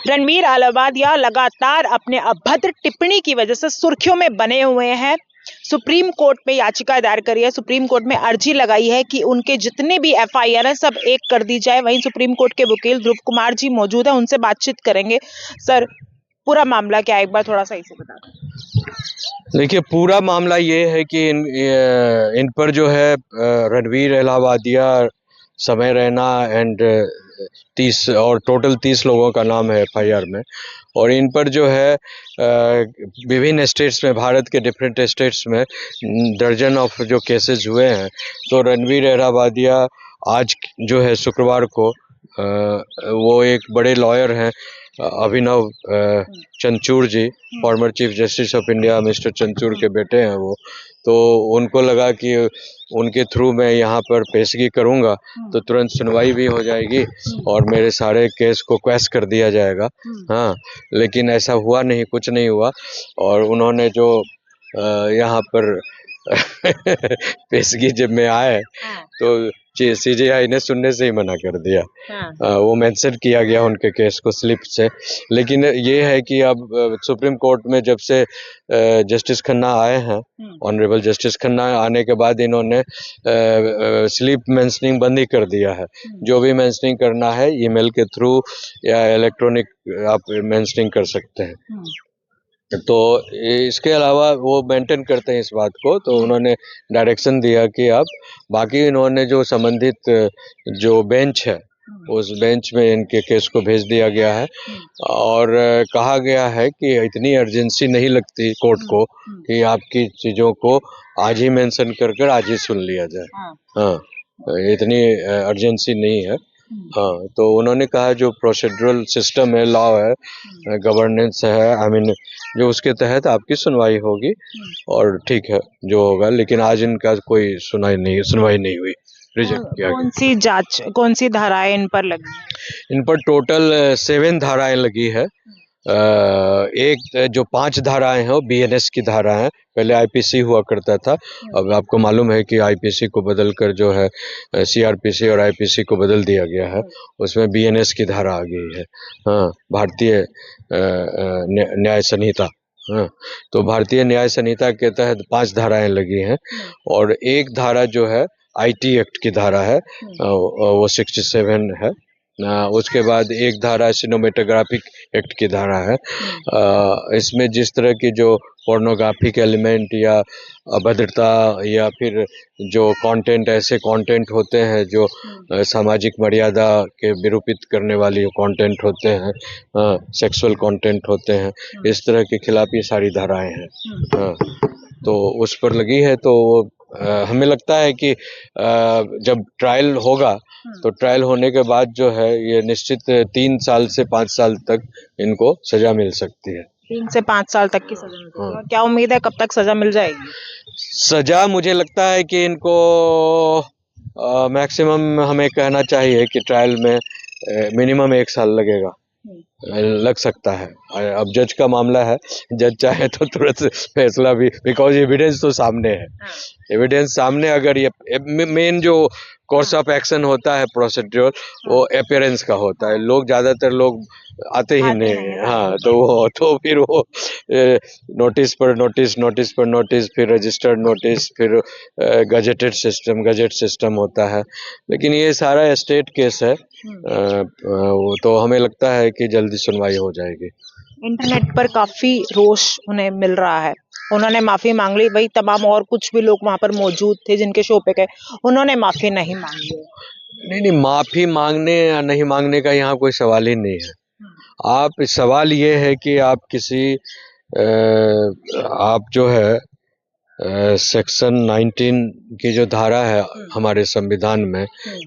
रणवीर अहलूवालिया लगातार अपने अभद्र टिप्पणी की वजह से सुर्खियों में बने हुए हैं। सुप्रीम कोर्ट में याचिका दायर करी है, सुप्रीम कोर्ट में अर्जी लगाई है कि उनके जितने भी एफआईआर है सब एक कर दी जाए। वहीं सुप्रीम कोर्ट के वकील ध्रुव कुमार जी मौजूद है, उनसे बातचीत करेंगे। सर, पूरा मामला क्या है, एक बार थोड़ा सा इसे बता दें। देखिए, पूरा मामला ये है कि इन पर जो है रणवीर अहलूवालिया, समय रैना एंड 30 और टोटल 30 लोगों का नाम है एफआईआर में। और इन पर जो है विभिन्न स्टेट्स में, भारत के डिफरेंट स्टेट्स में दर्जन ऑफ जो केसेस हुए हैं। तो रणवीर अहलूवालिया आज जो है शुक्रवार को वो एक बड़े लॉयर हैं, Abhinav Chandrachud ji, former chief justice of India mister Chandrachud के बेटे हैं वो। तो उनको लगा कि उनके थ्रू मैं यहाँ पर पेशगी करूँगा तो तुरंत सुनवाई भी हो जाएगी और मेरे सारे केस को क्वैश कर दिया जाएगा। हाँ, लेकिन ऐसा हुआ नहीं, कुछ नहीं हुआ। और उन्होंने जो यहाँ पर पेशगी जब में आए तो सीजेआई ने सुनने से ही मना कर दिया। वो मेंशन किया गया उनके केस को स्लिप से। लेकिन ये है कि अब सुप्रीम कोर्ट में जब से जस्टिस खन्ना आए हैं, ऑनरेबल जस्टिस खन्ना आने के बाद इन्होंने स्लिप मेंशनिंग बंद ही कर दिया है। जो भी मेंशनिंग करना है ईमेल के थ्रू या इलेक्ट्रॉनिक आप मेंशनिंग कर सकते हैं। तो इसके अलावा वो मेंटेन करते हैं इस बात को। तो उन्होंने डायरेक्शन दिया कि आप बाकी इन्होंने जो संबंधित जो बेंच है उस बेंच में इनके केस को भेज दिया गया है। और कहा गया है कि इतनी अर्जेंसी नहीं लगती कोर्ट को कि आपकी चीज़ों को आज ही मेंशन कर कर आज ही सुन लिया जाए। हाँ, इतनी अर्जेंसी नहीं है। हाँ, तो उन्होंने कहा जो प्रोसीड्यूरल सिस्टम है, लॉ है, गवर्नेंस है, आई मीन जो उसके तहत आपकी सुनवाई होगी और ठीक है जो होगा। लेकिन आज इनका कोई सुनवाई नहीं हुई, रिजेक्ट किया गया। कौन सी जांच, कौन सी धाराएं इन पर लगी? इन पर टोटल 7 धाराएं लगी है। एक जो 5 धाराएं हैं वो बीएनएस की धारा है। पहले आईपीसी हुआ करता था, अब आपको मालूम है कि आईपीसी को बदलकर जो है सीआरपीसी और आईपीसी को बदल दिया गया है। उसमें बीएनएस की धारा आ गई है। हाँ, भारतीय न्याय संहिता। हाँ, तो भारतीय न्याय संहिता के तहत 5 धाराएं लगी हैं। और एक धारा जो है आईटी एक्ट की धारा है, वो 67 है। उसके बाद एक धारा सिनेमेटोग्राफिक एक्ट की धारा है। इसमें जिस तरह की जो पोर्नोग्राफिक एलिमेंट या अभद्रता या फिर जो कंटेंट, ऐसे कंटेंट होते हैं जो सामाजिक मर्यादा के विरूपित करने वाली कंटेंट होते हैं, सेक्सुअल कंटेंट होते हैं, इस तरह के खिलाफ ये सारी धाराएं हैं। तो उस पर लगी है। तो हमें लगता है कि जब ट्रायल होगा तो ट्रायल होने के बाद जो है ये निश्चित 3 साल से 5 साल तक इनको सजा मिल सकती है। 3 से 5 साल तक की सजा मिल सकती है। क्या उम्मीद है कब तक सजा मिल जाएगी? सजा मुझे लगता है कि इनको मैक्सिमम हमें कहना चाहिए कि ट्रायल में मिनिमम 1 साल लगेगा, लग सकता है। अब जज का मामला है, जज चाहे तो तुरंत फैसला भी, बिकॉज एविडेंस तो सामने है। एविडेंस सामने, अगर ये मेन जो कोर्स ऑफ एक्शन होता है प्रोसीड्यूर, वो अपीयरेंस का होता है। लोग ज़्यादातर लोग आते ही नहीं। हाँ, तो फिर वो नोटिस पर नोटिस, नोटिस पर नोटिस, फिर रजिस्टर्ड नोटिस, फिर गजेट सिस्टम होता है। लेकिन ये सारा स्टेट केस है, तो हमें लगता है कि जल्दी सुनवाई हो जाएगी। इंटरनेट पर काफी रोष उन्हें मिल रहा है, उन्होंने माफी मांग ली। वही तमाम और कुछ भी लोग वहां पर मौजूद थे जिनके शो पे गए, उन्होंने माफी नहीं मांगी। नहीं, माफी मांगने या नहीं मांगने का यहाँ कोई सवाल ही नहीं है। आप, सवाल ये है कि आप किसी आप जो है सेक्शन 19 की जो धारा है हमारे संविधान में,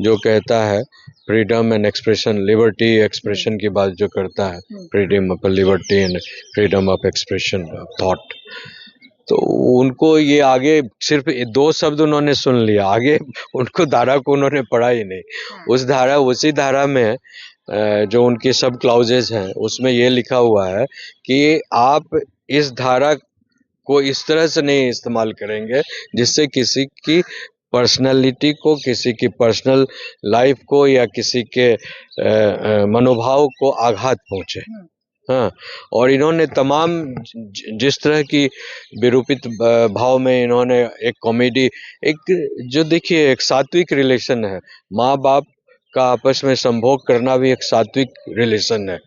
जो कहता है freedom and expression, liberty expression की बात जो करता है, freedom of liberty and freedom of expression of thought. तो उनको ये आगे सिर्फ 2 शब्द उन्होंने सुन लिया, आगे उनको धारा को उन्होंने पढ़ा ही नहीं। उसी धारा में जो उनके सब क्लाउजेज हैं उसमें ये लिखा हुआ है कि आप इस धारा को इस तरह से नहीं इस्तेमाल करेंगे जिससे किसी की पर्सनालिटी को, किसी की पर्सनल लाइफ को या किसी के मनोभाव को आघात पहुंचे। हाँ, और इन्होंने तमाम जिस तरह की विरूपित भाव में इन्होंने एक कॉमेडी, एक जो देखिए एक सात्विक रिलेशन है, माँ बाप का आपस में संभोग करना भी एक सात्विक रिलेशन है,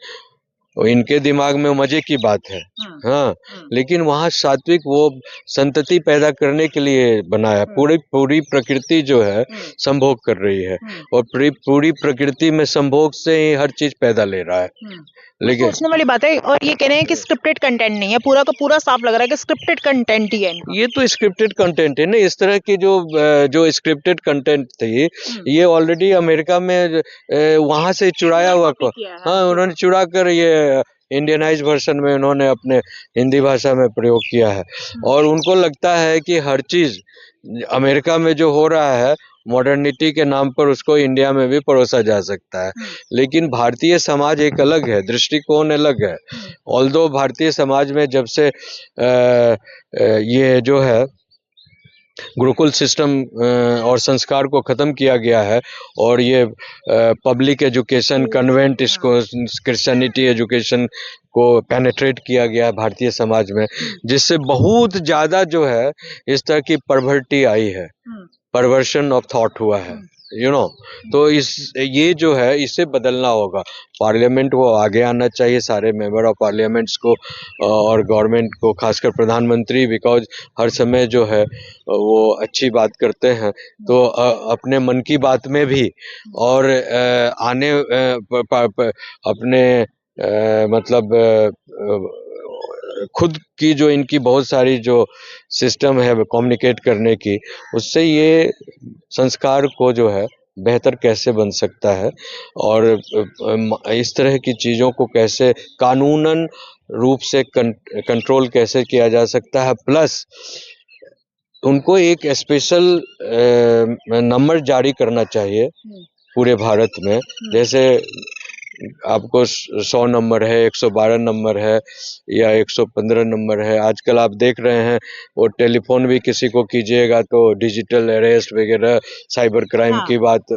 और इनके दिमाग में मजे की बात है। हाँ, लेकिन वहाँ सात्विक वो संतति पैदा करने के लिए बनाया। पूरी प्रकृति जो है संभोग कर रही है, और पूरी प्रकृति में संभोग से ही हर चीज पैदा ले रहा है। लेकिन सोचने वाली बात है, और ये कह रहे हैं कि स्क्रिप्टेड कंटेंट नहीं है, पूरा का पूरा साफ लग रहा है कि स्क्रिप्टेड कंटेंट ही है इनका। ये तो स्क्रिप्टेड कंटेंट है ना। इस तरह की जो स्क्रिप्टेड कंटेंट थी, ये ऑलरेडी अमेरिका में वहां से चुराया हुआ को, हाँ, उन्होंने चुरा कर ये इंडियनाइज वर्जन में उन्होंने अपने हिंदी भाषा में प्रयोग किया है। और उनको लगता है कि हर चीज अमेरिका में जो हो रहा है मॉडर्निटी के नाम पर, उसको इंडिया में भी परोसा जा सकता है। लेकिन भारतीय समाज एक अलग है, दृष्टिकोण अलग है। ऑल्दो भारतीय समाज में जब से ये जो है गुरुकुल सिस्टम और संस्कार को ख़त्म किया गया है, और ये पब्लिक एजुकेशन, कन्वेंट, इसको क्रिश्चियनिटी एजुकेशन को पेनेट्रेट किया गया है भारतीय समाज में, जिससे बहुत ज़्यादा जो है इस तरह की परवर्टी आई है, परवर्शन ऑफ थॉट हुआ है, तो ये जो है इसे बदलना होगा। पार्लियामेंट को आगे आना चाहिए, सारे मेंबर ऑफ पार्लियामेंट्स को और गवर्नमेंट को, खासकर प्रधानमंत्री, बिकॉज हर समय जो है वो अच्छी बात करते हैं, तो अपने मन की बात में भी और अपने मतलब खुद की जो इनकी बहुत सारी जो सिस्टम है कम्युनिकेट करने की, उससे ये संस्कार को जो है बेहतर कैसे बन सकता है, और इस तरह की चीज़ों को कैसे कानूनन रूप से कंट्रोल कैसे किया जा सकता है। प्लस उनको एक स्पेशल नंबर जारी करना चाहिए पूरे भारत में, जैसे आपको 100 नंबर है, 112 नंबर है या 115 नंबर है। आजकल आप देख रहे हैं वो टेलीफोन भी किसी को कीजिएगा तो डिजिटल अरेस्ट वगैरह, साइबर क्राइम की बात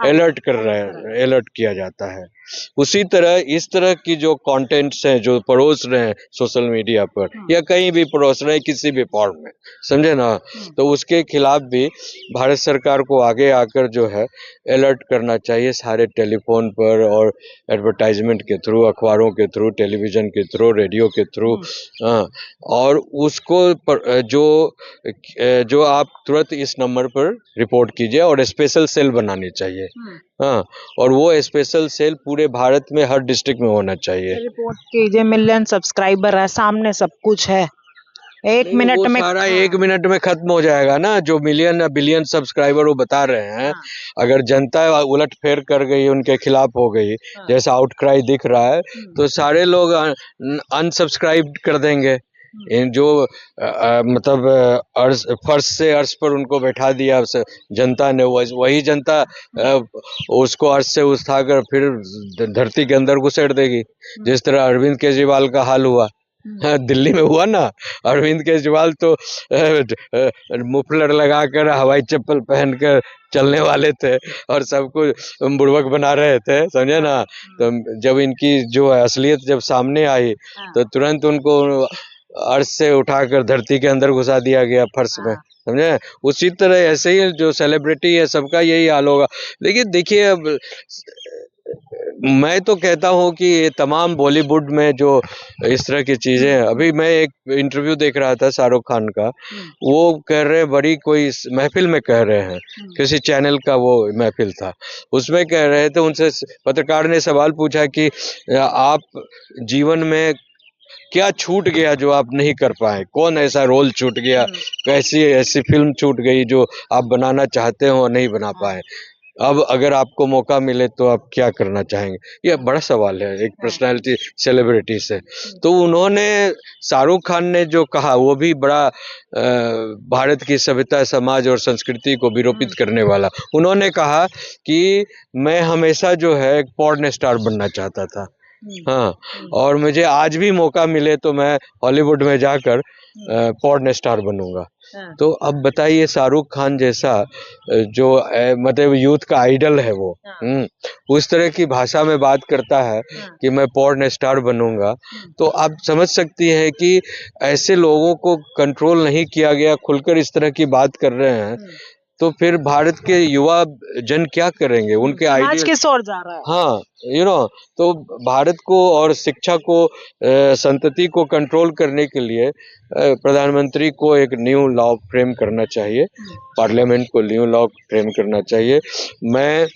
अलर्ट किया जाता है। उसी तरह इस तरह की जो कंटेंट्स हैं जो परोस रहे हैं सोशल मीडिया पर या कहीं भी परोस रहे हैं किसी भी फॉर्म में, समझे ना, तो उसके खिलाफ भी भारत सरकार को आगे आकर जो है अलर्ट करना चाहिए सारे टेलीफोन पर, और एडवर्टाइजमेंट के थ्रू, अखबारों के थ्रू, टेलीविज़न के थ्रू, रेडियो के थ्रू, और उसको जो आप तुरंत इस नंबर पर रिपोर्ट कीजिए, और स्पेशल सेल बनानी चाहिए। हाँ, और वो स्पेशल सेल पूरे भारत में हर डिस्ट्रिक्ट में होना चाहिए। रिपोर्ट कीजिए, मिलियन सब्सक्राइबर है, सामने सब कुछ है, एक मिनट में सारा 1 मिनट में खत्म हो जाएगा ना। जो मिलियन या बिलियन सब्सक्राइबर वो बता रहे हैं, अगर जनता उलट फेर कर गई, उनके खिलाफ हो गई, जैसा आउटक्राई दिख रहा है, तो सारे लोग अनसब्सक्राइब कर देंगे। जो मतलब फर्श से अर्श पर उनको बैठा दिया जनता ने, वही जनता उसको अर्श से उठाकर फिर धरती के अंदर घुसेड़ देगी, जिस तरह अरविंद केजरीवाल का हाल हुआ। हाँ, दिल्ली में हुआ ना। अरविंद केजरीवाल तो मुफलर लगाकर, हवाई चप्पल पहनकर चलने वाले थे और सबको बुड़बक बना रहे थे, समझे ना। तो जब इनकी जो असलियत जब सामने आई तो तुरंत उनको अर्श से उठाकर धरती के अंदर घुसा दिया गया, फर्श में, समझे। उसी तरह ऐसे ही जो सेलिब्रिटी है सबका यही हाल होगा। लेकिन देखिए, अब मैं तो कहता हूँ कि ये तमाम बॉलीवुड में जो इस तरह की चीज़ें हैं, अभी मैं एक इंटरव्यू देख रहा था शाहरुख खान का, वो कह रहे हैं, बड़ी कोई महफिल में कह रहे हैं, किसी चैनल का वो महफिल था, उसमें कह रहे थे, उनसे पत्रकार ने सवाल पूछा कि आप जीवन में क्या छूट गया जो आप नहीं कर पाए, कौन ऐसा रोल छूट गया, कैसी ऐसी फिल्म छूट गई जो आप बनाना चाहते हो और नहीं बना पाए, अब अगर आपको मौका मिले तो आप क्या करना चाहेंगे। ये बड़ा सवाल है एक पर्सनालिटी, सेलिब्रिटी से। तो उन्होंने, शाहरुख खान ने जो कहा वो भी बड़ा भारत की सभ्यता, समाज और संस्कृति को विरूपित करने वाला। उन्होंने कहा कि मैं हमेशा जो है एक पॉर्न स्टार बनना चाहता था। हाँ, और मुझे आज भी मौका मिले तो मैं हॉलीवुड में जाकर पॉर्न स्टार बनूंगा। हाँ। तो अब बताइए शाहरुख खान जैसा जो मतलब यूथ का आइडल है वो, हाँ। उस तरह की भाषा में बात करता है हाँ। कि मैं पॉर्न स्टार बनूंगा, तो आप समझ सकती हैं कि ऐसे लोगों को कंट्रोल नहीं किया गया, खुलकर इस तरह की बात कर रहे हैं, तो फिर भारत के युवा जन क्या करेंगे? उनके समाज आइडियल, किस ओर जा रहा है? हाँ, तो भारत को और शिक्षा को संतति को कंट्रोल करने के लिए प्रधानमंत्री को एक न्यू लॉ फ्रेम करना चाहिए, पार्लियामेंट को न्यू लॉ फ्रेम करना चाहिए। मैं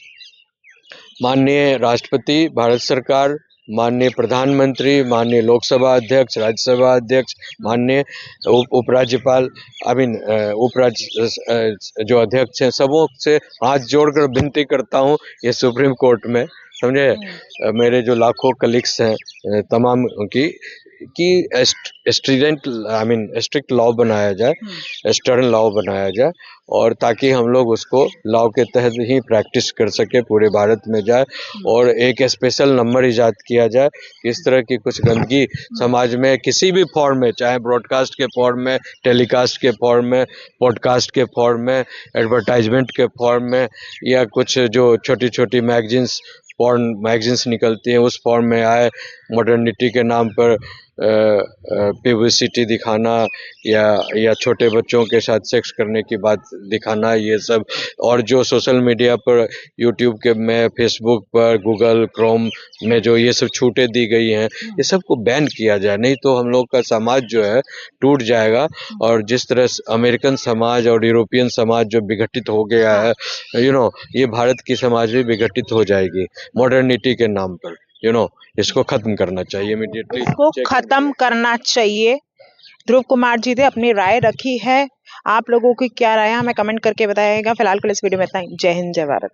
माननीय राष्ट्रपति, भारत सरकार, माननीय प्रधानमंत्री, माननीय लोकसभा अध्यक्ष, राज्यसभा अध्यक्ष, माननीय उपराज्यपाल, जो अध्यक्ष हैं, सबों से हाथ जोड़कर विनती करता हूँ, ये सुप्रीम कोर्ट में, समझे, मेरे जो लाखों कलीग्स हैं तमाम की, कि स्ट्रिक्ट लॉ बनाया जाए, स्टर्न लॉ बनाया जाए, और ताकि हम लोग उसको लॉ के तहत ही प्रैक्टिस कर सके, पूरे भारत में जाए, और एक स्पेशल नंबर इजाद किया जाए। इस तरह की कुछ गंदगी समाज में किसी भी फॉर्म में, चाहे ब्रॉडकास्ट के फॉर्म में, टेलीकास्ट के फॉर्म में, पॉडकास्ट के फॉर्म में, एडवर्टाइजमेंट के फॉर्म में, या कुछ जो छोटी छोटी पॉर्न मैगजीन्स निकलती हैं उस फॉर्म में आए, मॉडर्निटी के नाम पर पब्लिसिटी दिखाना, या छोटे बच्चों के साथ सेक्स करने की बात दिखाना, ये सब, और जो सोशल मीडिया पर, यूट्यूब के में, फेसबुक पर, गूगल क्रोम में जो ये सब छूटें दी गई हैं, ये सब को बैन किया जाए, नहीं तो हम लोग का समाज जो है टूट जाएगा। और जिस तरह अमेरिकन समाज और यूरोपियन समाज जो विघटित हो गया है, ये भारत की समाज भी विघटित हो जाएगी मॉडर्निटी के नाम पर। इसको खत्म करना चाहिए इमीडिएटली। इसको खत्म करना चाहिए। ध्रुव कुमार जी ने अपनी राय रखी है। आप लोगों की क्या राय है हमें कमेंट करके बताइएगा। फिलहाल के लिए इस वीडियो में इतना ही। जय हिंद, जय भारत।